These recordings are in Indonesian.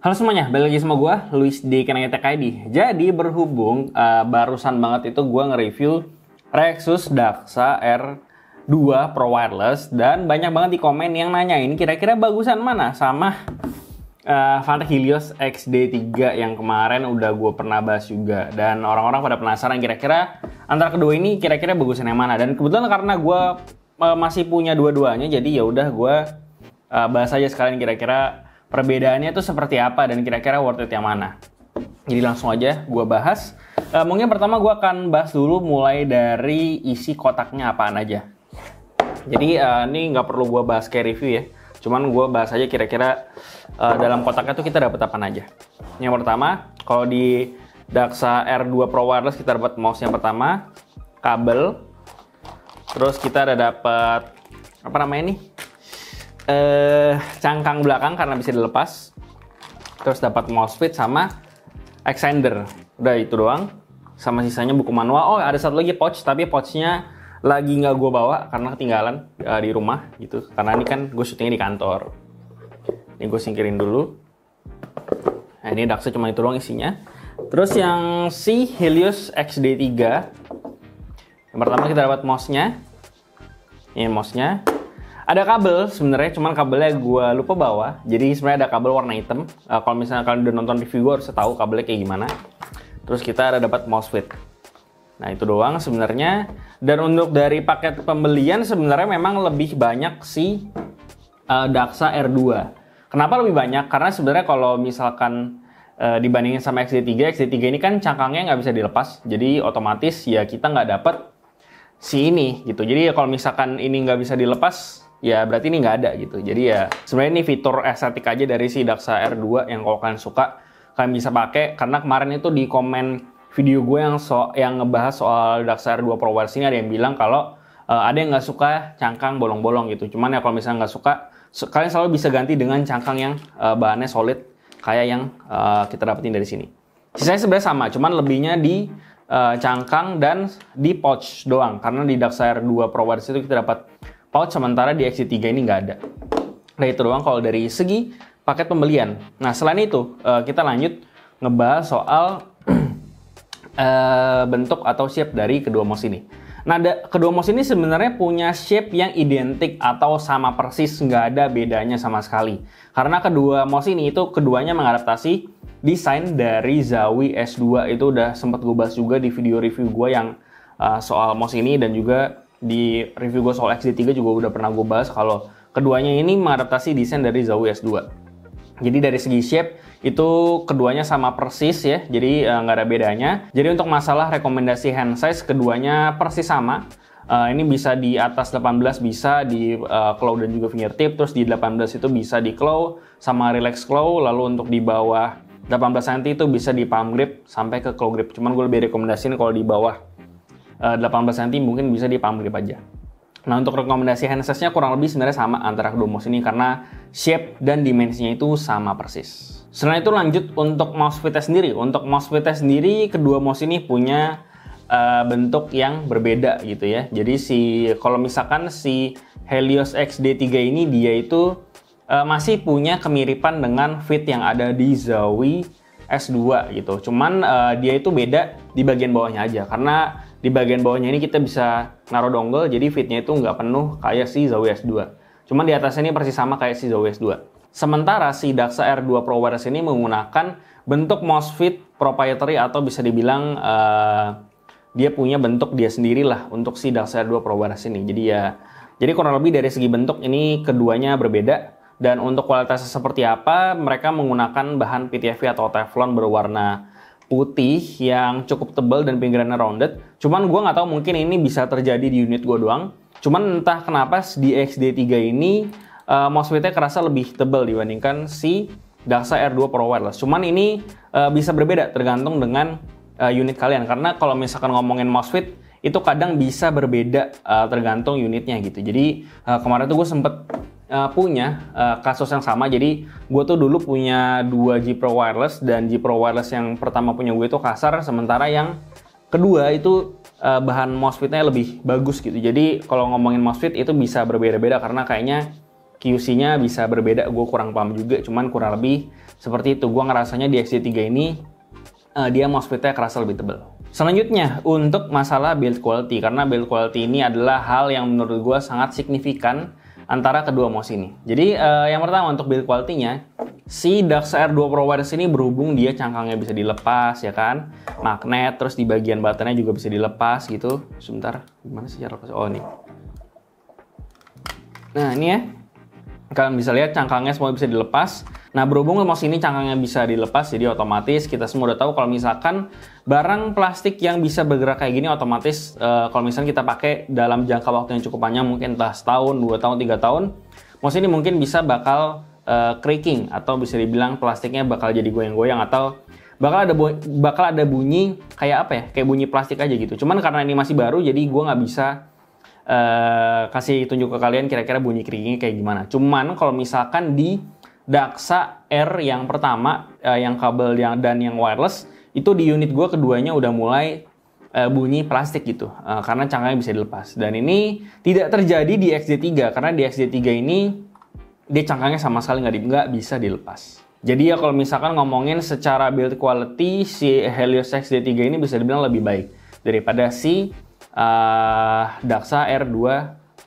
Halo semuanya, balik lagi sama gue, Luis di Kenang TKID. Jadi berhubung barusan banget itu gue nge-review Rexus Daxa R2 Pro Wireless. Dan banyak banget di komen yang nanyain kira-kira bagusan mana sama Fanatec Helios XD3 yang kemarin udah gue pernah bahas juga. Dan orang-orang pada penasaran kira-kira antara kedua ini kira-kira bagusan yang mana. Dan kebetulan karena gue masih punya dua-duanya, jadi ya udah gue bahas aja sekalian kira-kira perbedaannya tuh seperti apa dan kira-kira worth it yang mana. Jadi langsung aja gue bahas. Mungkin pertama gue akan bahas dulu mulai dari isi kotaknya apaan aja. Jadi ini nggak perlu gue bahas kayak review ya. Cuman gue bahas aja kira-kira dalam kotaknya tuh kita dapat apaan aja. Yang pertama, kalau di Daxa R2 Pro Wireless kita dapat mouse yang pertama, kabel. Terus kita ada dapat apa namanya nih? Cangkang belakang karena bisa dilepas. Terus dapat mousepad sama extender. Udah itu doang. Sama sisanya buku manual. Oh, ada satu lagi pouch, tapi pouchnya lagi nggak gue bawa karena ketinggalan di rumah gitu. Karena ini kan gue syutingnya di kantor. Ini gue singkirin dulu. Nah, ini Daxa cuma itu doang isinya. Terus yang si Helios XD3. Yang pertama kita dapat mouse-nya. Ini mouse-nya. Ada kabel sebenarnya, cuman kabelnya gue lupa bawa. Jadi sebenarnya ada kabel warna hitam. Kalau misalnya kalian udah nonton review gue harus tahu kabelnya kayak gimana. Terus kita ada dapat mousepad. Nah itu doang sebenarnya. Dan untuk dari paket pembelian sebenarnya memang lebih banyak si Daxa R2. Kenapa lebih banyak? Karena sebenarnya kalau misalkan dibandingin sama XD3, XD3 ini kan cangkangnya nggak bisa dilepas. Jadi otomatis ya kita nggak dapet si ini gitu. Jadi ya kalau misalkan ini nggak bisa dilepas, ya berarti ini nggak ada gitu. Jadi ya sebenarnya ini fitur estetik aja dari si Daxa R2 yang kalau kalian suka kalian bisa pakai. Karena kemarin itu di komen video gue yang ngebahas soal Daxa R2 Pro Wireless ini ada yang bilang kalau ada yang nggak suka cangkang bolong-bolong gitu. Cuman ya kalau misalnya nggak suka, kalian selalu bisa ganti dengan cangkang yang bahannya solid kayak yang kita dapetin dari sini. Sisanya sebenarnya sama, cuman lebihnya di cangkang dan di pouch doang. Karena di Daxa R2 Pro Wireless itu kita dapat pouch, sementara di XD3 ini nggak ada. Nah itu doang kalau dari segi paket pembelian. Nah selain itu kita lanjut ngebahas soal bentuk atau shape dari kedua mouse ini. Nah kedua mouse ini sebenarnya punya shape yang identik atau sama persis, nggak ada bedanya sama sekali. Karena kedua mouse ini itu keduanya mengadaptasi desain dari Zowie S2. Itu udah sempat gue bahas juga di video review gue yang soal mouse ini, dan juga di review gue soal XD3 juga udah pernah gue bahas kalau keduanya ini mengadaptasi desain dari Zowie S2. Jadi dari segi shape itu keduanya sama persis ya, jadi nggak ada bedanya. Jadi untuk masalah rekomendasi hand size keduanya persis sama. Ini bisa di atas 18, bisa di claw dan juga fingertip. Terus di 18 itu bisa di claw sama relax claw. Lalu untuk di bawah 18 cm itu bisa di palm grip sampai ke claw grip. Cuman gue lebih rekomendasiin kalau di bawah 18 cm mungkin bisa di palm grip aja. Nah untuk rekomendasi hand size-nya kurang lebih sebenarnya sama antara kedua mouse ini karena shape dan dimensinya itu sama persis. Setelah itu lanjut untuk mousepad sendiri. Untuk mousepad sendiri kedua mouse ini punya bentuk yang berbeda gitu ya. Jadi kalau misalkan si Helios XD3 ini dia itu masih punya kemiripan dengan fit yang ada di Zowie S2 gitu. Cuman dia itu beda di bagian bawahnya aja. Karena di bagian bawahnya ini kita bisa naruh dongle, jadi fitnya itu nggak penuh kayak si Zowie S2. Cuman di atasnya ini persis sama kayak si Zowie S2. Sementara si Daxa R2 Pro Wireless ini menggunakan bentuk mousepad proprietary atau bisa dibilang dia punya bentuk dia sendiri lah untuk si Daxa R2 Pro Wireless ini. Jadi kurang lebih dari segi bentuk ini keduanya berbeda. Dan untuk kualitasnya seperti apa, mereka menggunakan bahan PTFE atau Teflon berwarna putih yang cukup tebal dan pinggirannya rounded. Cuman gue nggak tahu, mungkin ini bisa terjadi di unit gue doang. Cuman entah kenapa di XD3 ini mousepadnya kerasa lebih tebal dibandingkan si Daxa R2 Pro Wireless. Cuman ini bisa berbeda tergantung dengan unit kalian. Karena kalau misalkan ngomongin mousepad itu kadang bisa berbeda tergantung unitnya gitu. Jadi kemarin tuh gue sempet punya kasus yang sama. Jadi gue tuh dulu punya 2 G Pro Wireless, dan G Pro Wireless yang pertama punya gue itu kasar, sementara yang kedua itu bahan mousepadnya lebih bagus gitu. Jadi kalau ngomongin mousepad itu bisa berbeda-beda karena kayaknya QC-nya bisa berbeda. Gue kurang paham juga, cuman kurang lebih Seperti itu, gue ngerasanya di XD3 ini dia mouse speednya kerasa lebih tebal. Selanjutnya, untuk masalah build quality, karena build quality ini adalah hal yang menurut gue sangat signifikan antara kedua mouse ini. Jadi yang pertama untuk build quality-nya, si Daxa R2 Pro Wireless ini berhubung dia cangkangnya bisa dilepas ya kan, magnet, terus di bagian buttonnya juga bisa dilepas gitu. Sebentar, gimana sih cara lepas? Oh ini. Nah ini ya, kalian bisa lihat cangkangnya semua bisa dilepas. Nah berhubung mouse ini cangkangnya bisa dilepas, jadi otomatis kita semua udah tahu kalau misalkan barang plastik yang bisa bergerak kayak gini otomatis kalau misalnya kita pakai dalam jangka waktu yang cukup panjang, mungkin entah setahun, 2 tahun, 3 tahun, mouse ini mungkin bisa bakal creaking, atau bisa dibilang plastiknya bakal jadi goyang-goyang, atau bakal ada bunyi kayak apa ya, kayak bunyi plastik aja gitu. Cuman karena ini masih baru, jadi gue nggak bisa kasih tunjuk ke kalian kira-kira bunyi creakingnya kayak gimana. Cuman kalau misalkan di Daxa R yang pertama, yang kabel dan yang wireless, itu di unit gue keduanya udah mulai bunyi plastik gitu, karena cangkangnya bisa dilepas. Dan ini tidak terjadi di XD3, karena di XD3 ini dia cangkangnya sama sekali nggak bisa dilepas. Jadi ya kalau misalkan ngomongin secara build quality, si Helios XD3 ini bisa dibilang lebih baik daripada si Daxa R2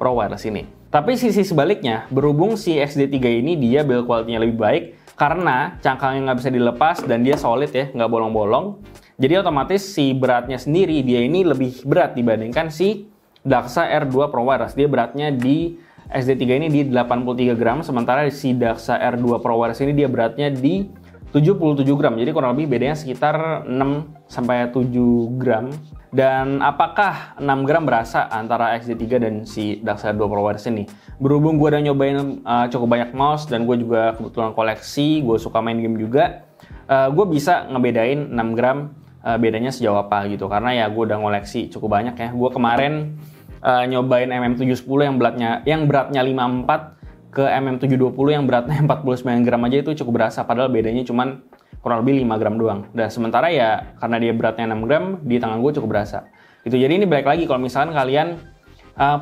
Pro Wireless ini. Tapi sisi sebaliknya, berhubung si XD3 ini dia build quality-nya lebih baik karena cangkangnya nggak bisa dilepas dan dia solid ya, nggak bolong-bolong. Jadi otomatis si beratnya sendiri dia ini lebih berat dibandingkan si Daxa R2 Pro Wireless. Dia beratnya di XD3 ini di 83 gram, sementara si Daxa R2 Pro Wireless ini dia beratnya di 77 gram. Jadi kurang lebih bedanya sekitar 6-7 gram. Dan apakah 6 gram berasa antara XD3 dan si Daxa R2 Pro Wireless ini? Berhubung gue udah nyobain cukup banyak mouse dan gue juga kebetulan koleksi, gue suka main game juga, gue bisa ngebedain 6 gram bedanya sejauh apa gitu. Karena ya gue udah ngoleksi cukup banyak ya. Gue kemarin nyobain MM710 yang beratnya 54 ke MM720 yang beratnya 49 gram aja, itu cukup berasa, padahal bedanya cuman kurang lebih 5 gram doang. Dan sementara ya karena dia beratnya 6 gram, di tangan gue cukup berasa. Gitu. Jadi ini balik lagi kalau misalkan kalian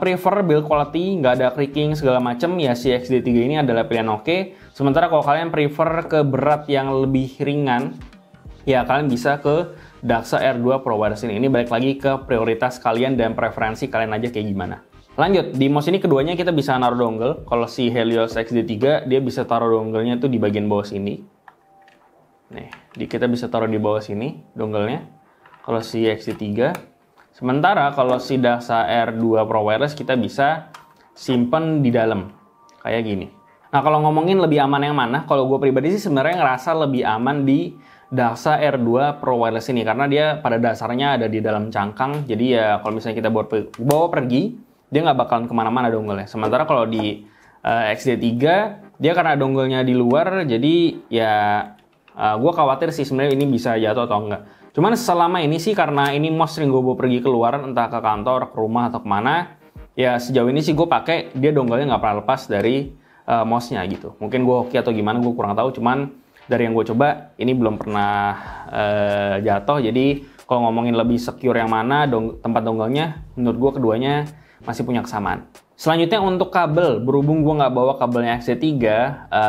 prefer build quality, nggak ada creaking segala macem, ya si XD3 ini adalah pilihan oke. Sementara kalau kalian prefer ke berat yang lebih ringan, ya kalian bisa ke Daxa R2 Pro Wireless ini. Ini balik lagi ke prioritas kalian dan preferensi kalian aja kayak gimana. Lanjut, di mouse ini keduanya kita bisa naruh dongle. Kalau si Helios XD3, dia bisa taruh dongle-nya tuh di bagian bawah sini. Nih, kita bisa taruh di bawah sini dongle-nya. Kalau si XD3. Sementara kalau si Daxa R2 Pro Wireless kita bisa simpen di dalam. Kayak gini. Nah, kalau ngomongin lebih aman yang mana? Kalau gue pribadi sih sebenarnya ngerasa lebih aman di Daxa R2 Pro Wireless ini. Karena dia pada dasarnya ada di dalam cangkang. Jadi ya kalau misalnya kita bawa pergi, dia nggak bakalan kemana-mana dongle-nya. Sementara kalau di XD3, dia karena dongle-nya di luar, jadi ya gue khawatir sih sebenarnya ini bisa jatuh atau enggak. Cuman selama ini sih karena ini mouse sering gue bawa pergi keluar, entah ke kantor, ke rumah, atau kemana, ya sejauh ini sih gue pakai, dia dongle-nya nggak pernah lepas dari mouse-nya gitu. Mungkin gue hoki atau gimana, gue kurang tahu. Cuman dari yang gue coba, ini belum pernah jatuh. Jadi kalau ngomongin lebih secure yang mana tempat dongle-nya, menurut gue keduanya masih punya kesamaan. Selanjutnya untuk kabel, berhubung gue nggak bawa kabelnya XD3,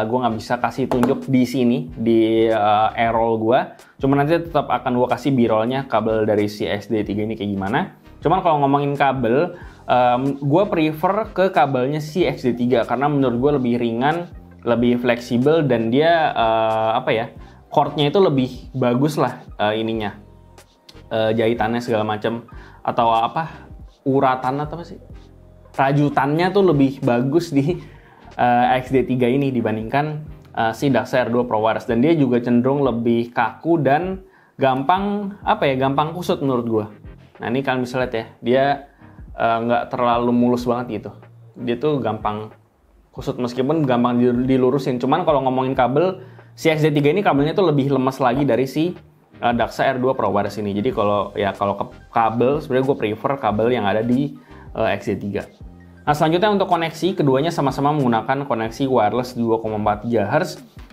gue nggak bisa kasih tunjuk di sini, di e-roll gue. Cuma nanti tetap akan gue kasih b-rollnya kabel dari si XD3 ini kayak gimana. Cuman kalau ngomongin kabel, gue prefer ke kabelnya si XD3 karena menurut gue lebih ringan, lebih fleksibel, dan dia chordnya itu lebih bagus lah ininya, jahitannya segala macam, atau uratan atau apa sih, rajutannya tuh lebih bagus di XD3 ini dibandingkan si Daxa R2 Pro Wireless. Dan dia juga cenderung lebih kaku dan gampang kusut menurut gue. Nah ini kalian bisa lihat ya, dia nggak terlalu mulus banget gitu, dia tuh gampang kusut meskipun gampang dilurusin. Cuman kalau ngomongin kabel, si XD3 ini kabelnya tuh lebih lemas lagi dari si Daxa R2 Pro Wireless ini. Jadi kalau ke kabel, sebenarnya gue prefer kabel yang ada di XD3. Nah selanjutnya untuk koneksi, keduanya sama-sama menggunakan koneksi wireless 2,4 GHz.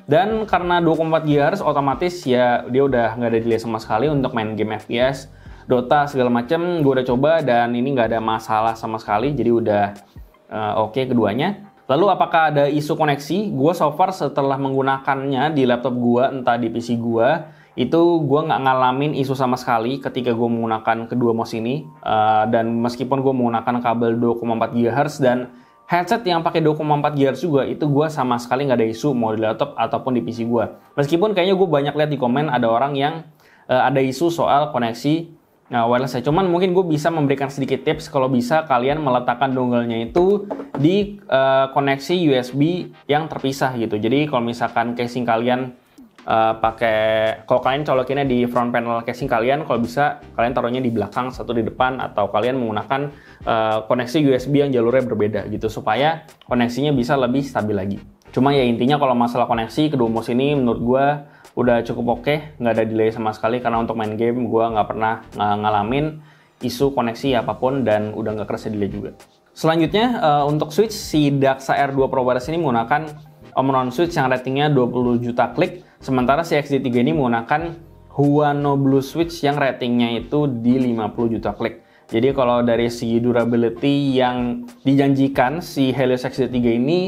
Dan karena 2,4 GHz otomatis ya dia udah nggak ada delay sama sekali untuk main game FPS, Dota segala macam. Gue udah coba dan ini nggak ada masalah sama sekali. Jadi udah oke keduanya. Lalu apakah ada isu koneksi? Gue so far setelah menggunakannya di laptop gue, entah di PC gue, itu gue nggak ngalamin isu sama sekali ketika gue menggunakan kedua mouse ini. Dan meskipun gue menggunakan kabel 2,4 GHz dan headset yang pakai 2,4 GHz juga, itu gue sama sekali nggak ada isu mau di laptop ataupun di PC gue. Meskipun kayaknya gue banyak lihat di komen ada orang yang ada isu soal koneksi wireless ya. Cuman mungkin gue bisa memberikan sedikit tips kalau bisa kalian meletakkan dongle-nya itu di koneksi USB yang terpisah gitu. Jadi kalau misalkan casing kalian kalau kalian colokinnya di front panel casing kalian, kalau bisa kalian taruhnya di belakang, satu di depan, atau kalian menggunakan koneksi USB yang jalurnya berbeda gitu supaya koneksinya bisa lebih stabil lagi. Cuma ya intinya kalau masalah koneksi kedua mouse ini menurut gue udah cukup oke, nggak ada delay sama sekali karena untuk main game gue nggak pernah ngalamin isu koneksi apapun dan udah nggak kerasa delay juga. Selanjutnya untuk switch, si Daxa R2 Pro Wireless ini menggunakan Omron switch yang ratingnya 20 juta klik, sementara si XD3 ini menggunakan Huano Blue switch yang ratingnya itu di 50 juta klik. Jadi kalau dari segi durability yang dijanjikan si Helios XD3 ini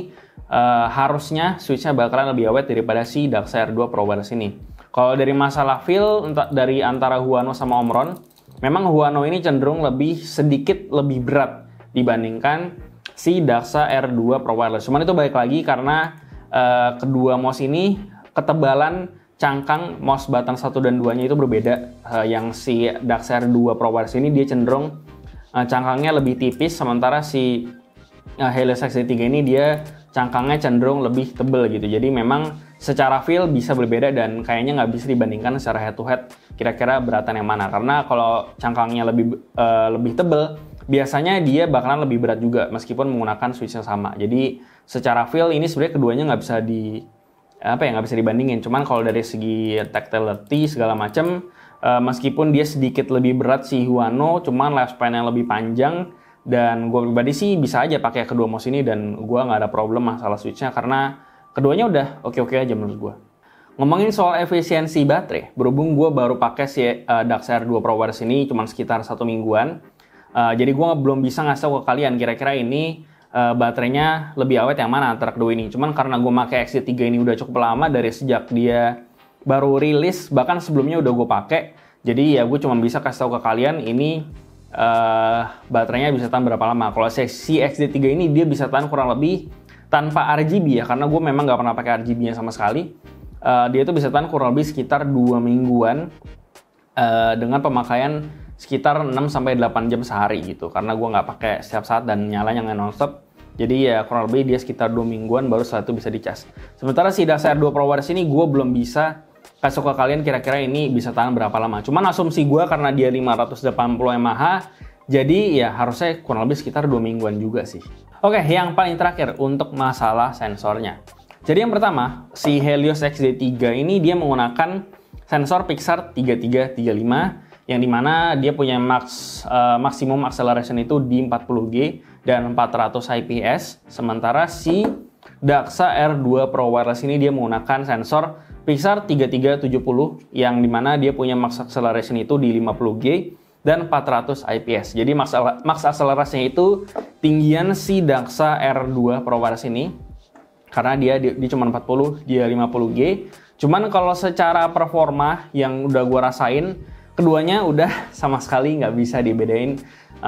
harusnya switchnya bakalan lebih awet daripada si Daxa R2 Pro Wireless ini. Kalau dari masalah feel dari antara Huano sama Omron, memang Huano ini cenderung sedikit lebih berat dibandingkan si Daxa R2 Pro Wireless. Cuman itu balik lagi karena kedua mouse ini ketebalan cangkang mouse button 1 dan 2-nya itu berbeda. Yang si Daxa R2 Pro Wireless ini dia cenderung cangkangnya lebih tipis, sementara si Helios XD3 ini dia cangkangnya cenderung lebih tebal gitu. Jadi memang secara feel bisa berbeda dan kayaknya nggak bisa dibandingkan secara head to head kira-kira beratan yang mana. Karena kalau cangkangnya lebih tebal, biasanya dia bakalan lebih berat juga meskipun menggunakan switch yang sama. Jadi secara feel ini sebenarnya keduanya nggak bisa dibandingin. Cuman kalau dari segi tactility segala macam, meskipun dia sedikit lebih berat si Huano, cuman lifespan yang lebih panjang. Dan gue pribadi sih bisa aja pakai kedua mouse ini dan gue nggak ada problem masalah switchnya karena keduanya udah oke-oke aja menurut gue. Ngomongin soal efisiensi baterai, berhubung gue baru pakai si Daxa R2 Pro Wireless ini cuma sekitar 1 mingguan, jadi gue belum bisa ngasih tau ke kalian kira-kira ini baterainya lebih awet yang mana antara kedua ini. Cuman karena gue pakai XD3 ini udah cukup lama dari sejak dia baru rilis, bahkan sebelumnya udah gue pakai, jadi ya gue cuma bisa kasih tau ke kalian ini baterainya bisa tahan berapa lama. Kalau si XD3 ini dia bisa tahan kurang lebih tanpa RGB ya, karena gue memang nggak pernah pakai RGB-nya sama sekali. Dia tuh bisa tahan kurang lebih sekitar 2 mingguan dengan pemakaian sekitar 6-8 jam sehari gitu, karena gue nggak pakai setiap saat dan nyalanya nggak nonstop. Jadi ya kurang lebih dia sekitar 2 mingguan baru setelah itu bisa dicas. Sementara si Daxa R2 Pro Wireless ini gue belum bisa kasih ke kalian kira-kira ini bisa tahan berapa lama. Cuman asumsi gue karena dia 580 mAh, jadi ya harusnya kurang lebih sekitar 2 mingguan juga sih. Oke, yang paling terakhir untuk masalah sensornya. Jadi yang pertama, si Helios XD3 ini dia menggunakan sensor Pixar 3335 yang dimana dia punya maksimum acceleration itu di 40G dan 400 IPS. Sementara si Daxa R2 Pro Wireless ini dia menggunakan sensor Pixar 3370 yang dimana dia punya max acceleration itu di 50G dan 400 IPS. Jadi max akselerasinya itu tinggian si Daxa R2 Pro Wireless ini karena dia cuma 40, dia 50G. Cuman kalau secara performa yang udah gua rasain, keduanya udah sama sekali nggak bisa dibedain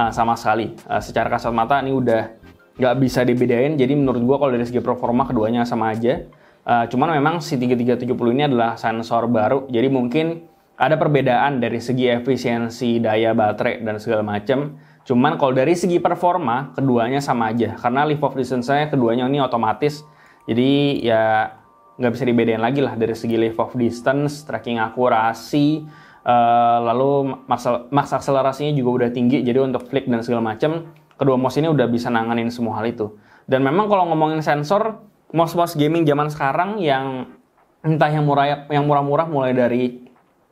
sama sekali. Secara kasat mata ini udah nggak bisa dibedain. Jadi menurut gua kalau dari segi performa keduanya sama aja. Cuman memang si 3370 ini adalah sensor baru, jadi mungkin ada perbedaan dari segi efisiensi daya baterai dan segala macam. Cuman kalau dari segi performa keduanya sama aja, karena lift off distance-nya keduanya ini otomatis, jadi ya nggak bisa dibedain lagi lah dari segi lift off distance, tracking akurasi, lalu max akselerasinya juga udah tinggi, jadi untuk flick dan segala macam kedua mouse ini udah bisa nanganin semua hal itu. Dan memang kalau ngomongin sensor, mouse gaming zaman sekarang yang entah yang murah-murah mulai dari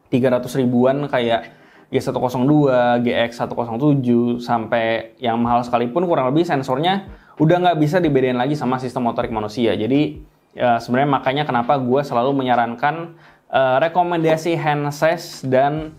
300 ribuan kayak G102, GX107 sampai yang mahal sekalipun kurang lebih sensornya udah nggak bisa dibedain lagi sama sistem motorik manusia. Jadi sebenarnya makanya kenapa gue selalu menyarankan rekomendasi hand size dan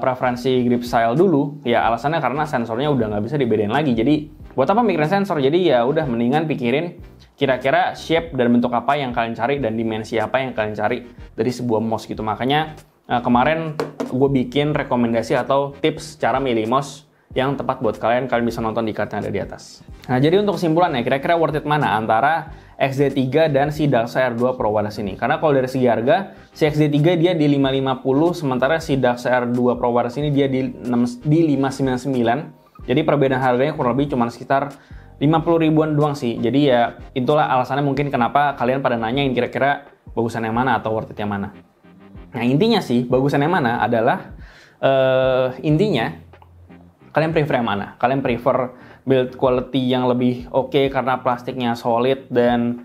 preferensi grip style dulu. Ya alasannya karena sensornya udah nggak bisa dibedain lagi. Jadi buat apa mikirin sensor? Jadi ya udah mendingan pikirin kira-kira shape dan bentuk apa yang kalian cari dan dimensi apa yang kalian cari dari sebuah mouse gitu. Makanya kemarin gue bikin rekomendasi atau tips cara milih mouse yang tepat buat kalian bisa nonton di card yang ada di atas. Nah, jadi untuk kesimpulannya, kira-kira worth it mana antara XD3 dan si Daxa R2 Pro Wireless ini? Karena kalau dari segi harga, si XD3 dia di 550, sementara si Daxa R2 Pro Wireless ini dia di 599. Jadi perbedaan harganya kurang lebih cuma sekitar 50 ribuan doang sih. Jadi ya itulah alasannya mungkin kenapa kalian pada nanyain kira-kira bagusan yang mana atau worth it yang mana. Nah, intinya sih bagusan yang mana adalah intinya kalian prefer yang mana? Kalian prefer build quality yang lebih oke karena plastiknya solid dan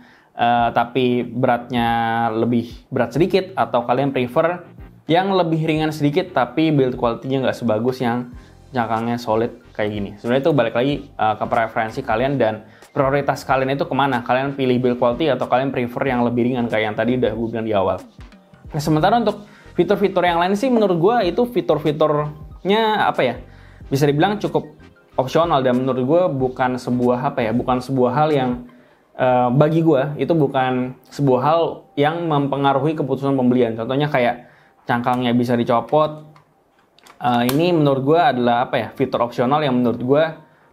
tapi beratnya lebih berat sedikit, atau kalian prefer yang lebih ringan sedikit tapi build quality-nya nggak sebagus yang cangkangnya solid kayak gini? Sebenarnya itu balik lagi ke preferensi kalian dan prioritas kalian itu kemana. Kalian pilih build quality atau kalian prefer yang lebih ringan kayak yang tadi udah gue bilang di awal. Nah, sementara untuk fitur-fitur yang lain sih menurut gue itu fitur-fiturnya apa ya, bisa dibilang cukup opsional, dan menurut gue bukan sebuah hal yang bagi gue itu bukan sebuah hal yang mempengaruhi keputusan pembelian. Contohnya kayak cangkangnya bisa dicopot. Ini menurut gue adalah fitur opsional yang menurut gue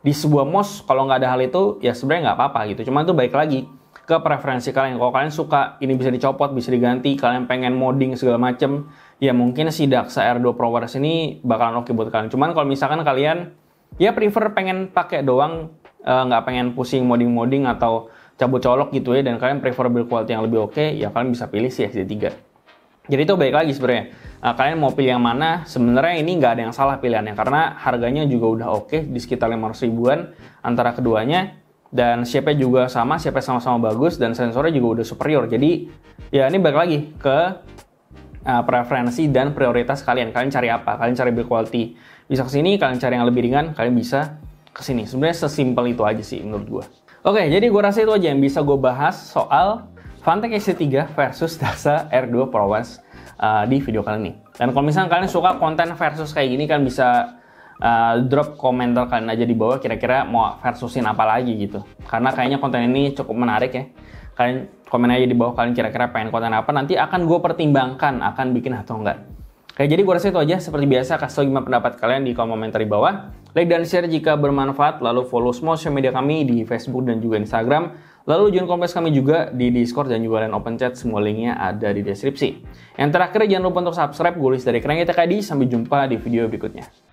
di sebuah mouse kalau nggak ada hal itu ya sebenarnya nggak apa-apa gitu. Cuman itu baik lagi ke preferensi kalian. Kalau kalian suka ini bisa dicopot, bisa diganti, kalian pengen modding segala macem, ya mungkin si Daxa R2 Pro Wireless ini bakalan oke buat kalian. Cuman kalau misalkan kalian ya prefer pengen pakai doang, nggak pengen pusing modding atau cabut colok gitu ya, dan kalian prefer build quality yang lebih oke, ya kalian bisa pilih si XD3. Jadi itu baik lagi sebenarnya. Kalian mau pilih yang mana? Sebenarnya ini nggak ada yang salah pilihannya karena harganya juga udah oke di sekitar 500 ribuan antara keduanya. Dan shape-nya juga sama, shape-nya sama-sama bagus, dan sensornya juga udah superior. Jadi ya ini balik lagi ke preferensi dan prioritas kalian. Kalian cari apa? Kalian cari build quality bisa ke sini, kalian cari yang lebih ringan, kalian bisa ke sini. Sebenarnya sesimpel itu aja sih menurut gue. Oke, jadi gue rasa itu aja yang bisa gue bahas soal Phanteks XD3 versus Daxa R2 Pro Wireless di video kali ini. Dan kalau misalnya kalian suka konten versus kayak gini, kan bisa drop komentar kalian aja di bawah kira-kira mau versusin apa lagi gitu. Karena kayaknya konten ini cukup menarik ya. Kalian komen aja di bawah kalian kira-kira pengen konten apa, nanti akan gue pertimbangkan akan bikin atau enggak. Oke, jadi gue rasa itu aja. Seperti biasa, kasih tau gimana pendapat kalian di kolom komentar di bawah. Like dan share jika bermanfaat, lalu follow semua sosial media kami di Facebook dan juga Instagram. Lalu join komunitas kami juga di Discord dan juga lain open chat, semua linknya ada di deskripsi. Yang terakhir, jangan lupa untuk subscribe. Gue Lis dari Kerang TKD, sampai jumpa di video berikutnya.